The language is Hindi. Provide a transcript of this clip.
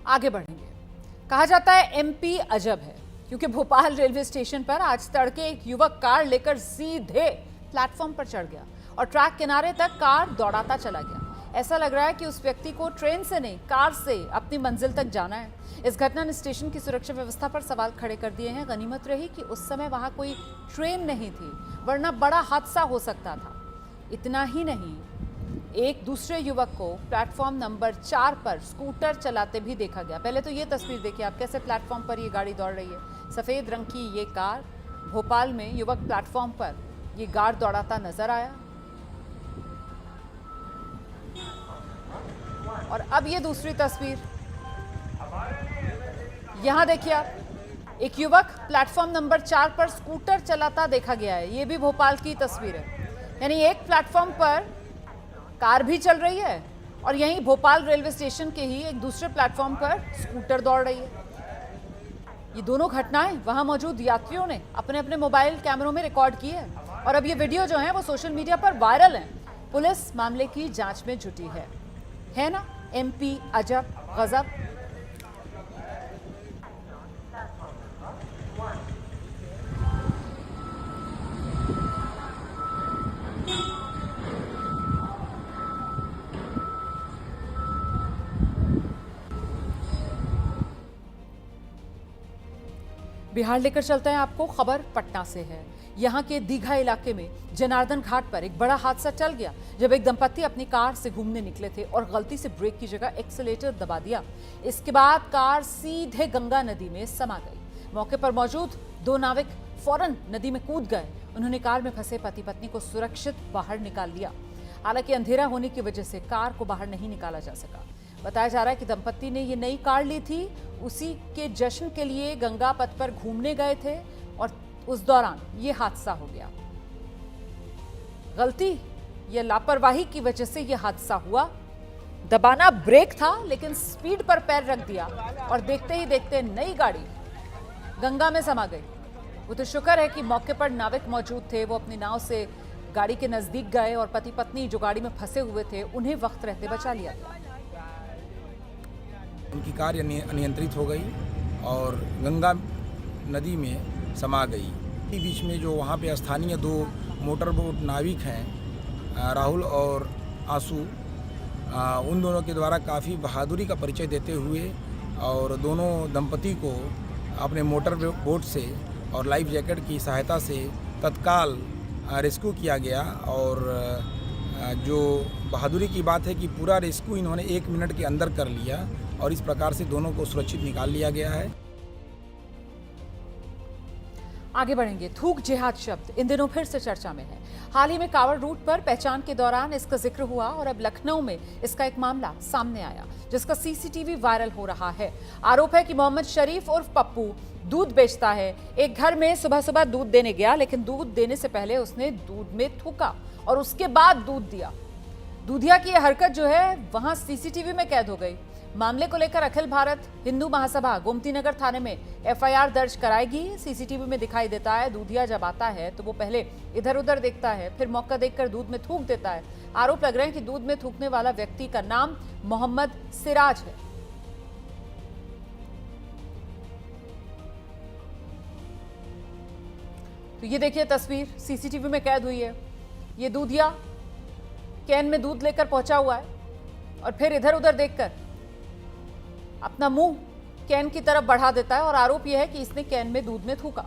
आगे बढ़ेंगे। कहा जाता है एमपी अजब है, क्योंकि भोपाल रेलवे स्टेशन पर आज तड़के एक युवक कार लेकर सीधे प्लेटफॉर्म पर चढ़ गया और ट्रैक किनारे तक कार दौड़ाता चला गया। ऐसा लग रहा है कि उस व्यक्ति को ट्रेन से नहीं, कार से अपनी मंजिल तक जाना है। इस घटना ने स्टेशन की सुरक्षा व्यवस्था पर सवाल खड़े कर दिए हैं। गनीमत रही कि उस समय वहां कोई ट्रेन नहीं थी, वरना बड़ा हादसा हो सकता था। इतना ही नहीं, एक दूसरे युवक को प्लेटफॉर्म नंबर 4 पर स्कूटर चलाते भी देखा गया। पहले तो ये तस्वीर देखिए आप, कैसे प्लेटफॉर्म पर ये गाड़ी दौड़ रही है। सफेद रंग की ये कार, भोपाल में युवक प्लेटफॉर्म पर ये कार दौड़ाता नजर आया। और अब ये दूसरी तस्वीर, यहां देखिए आप, एक युवक प्लेटफॉर्म नंबर 4 पर स्कूटर चलाता देखा गया है। ये भी भोपाल की तस्वीर है, यानी एक प्लेटफॉर्म पर कार भी चल रही है और यहीं भोपाल रेलवे स्टेशन के ही एक दूसरे प्लेटफॉर्म पर स्कूटर दौड़ रही है। ये दोनों घटनाएं वहां मौजूद यात्रियों ने अपने अपने मोबाइल कैमरों में रिकॉर्ड की है और अब ये वीडियो जो है वो सोशल मीडिया पर वायरल है। पुलिस मामले की जांच में जुटी है ना एमपी अजब गजब। बिहार लेकर चलते हैं आपको। खबर पटना से है। यहाँ के दीघा इलाके में जनार्दन घाट पर एक बड़ा हादसा टल गया जब एक दंपत्ति अपनी कार से घूमने निकले थे और गलती से ब्रेक की जगह एक्सीलेटर दबा दिया। इसके बाद कार सीधे गंगा नदी में समा गई। मौके पर मौजूद 2 नाविक फौरन नदी में कूद गए। उन्होंने कार में फंसे पति पत्नी को सुरक्षित बाहर निकाल लिया। हालांकि अंधेरा होने की वजह से कार को बाहर नहीं निकाला जा सका। बताया जा रहा है कि दंपत्ति ने ये नई कार ली थी, उसी के जश्न के लिए गंगा पथ पर घूमने गए थे और उस दौरान ये हादसा हो गया। गलती या लापरवाही की वजह से ये हादसा हुआ। दबाना ब्रेक था, लेकिन स्पीड पर पैर रख दिया और देखते ही देखते नई गाड़ी गंगा में समा गई। वो तो शुक्र है कि मौके पर नाविक मौजूद थे। वो अपनी नाव से गाड़ी के नजदीक गए और पति पत्नी जो गाड़ी में फंसे हुए थे उन्हें वक्त रहते बचा लिया गया। उनकी कार अनियंत्रित हो गई और गंगा नदी में समा गई। बीच में जो वहाँ पे स्थानीय 2 मोटर बोट नाविक हैं, राहुल और आंसू, उन दोनों के द्वारा काफ़ी बहादुरी का परिचय देते हुए और दोनों दंपति को अपने मोटर बोट से और लाइफ जैकेट की सहायता से तत्काल रेस्क्यू किया गया। और जो बहादुरी की बात है कि पूरा रेस्क्यू इन्होंने 1 मिनट के अंदर कर लिया और इस प्रकार से दोनों को सुरक्षित निकाल लिया गया है। आगे बढ़ेंगे। थूक जिहाद शब्द इन दिनों फिर से चर्चा में है। हाल ही में कावड़ रूट पर पहचान के दौरान इसका जिक्र हुआ और अब लखनऊ में इसका एक मामला सामने आया जिसका सीसीटीवी वायरल हो रहा है। आरोप है कि मोहम्मद शरीफ उर्फ पप्पू दूध बेचता है। एक घर में सुबह सुबह दूध देने गया, लेकिन दूध देने से पहले उसने दूध में थूका और उसके बाद दूध दिया। दूधिया की यह हरकत जो है वहां सीसीटीवी में कैद हो गई। मामले को लेकर अखिल भारत हिंदू महासभा गोमतीनगर थाने में एफआईआर दर्ज कराएगी। सीसीटीवी में दिखाई देता है दूधिया जब आता है तो वो पहले इधर उधर देखता है, फिर मौका देखकर दूध में थूक देता है। आरोप लग रहे हैं कि दूध में थूकने वाला व्यक्ति का नाम मोहम्मद सिराज है। तो ये देखिए तस्वीर सीसीटीवी में कैद हुई है। ये दूधिया कैन में दूध लेकर पहुंचा हुआ है और फिर इधर उधर देखकर अपना मुंह कैन की तरफ बढ़ा देता है और आरोप यह है कि इसने कैन में दूध में थूका।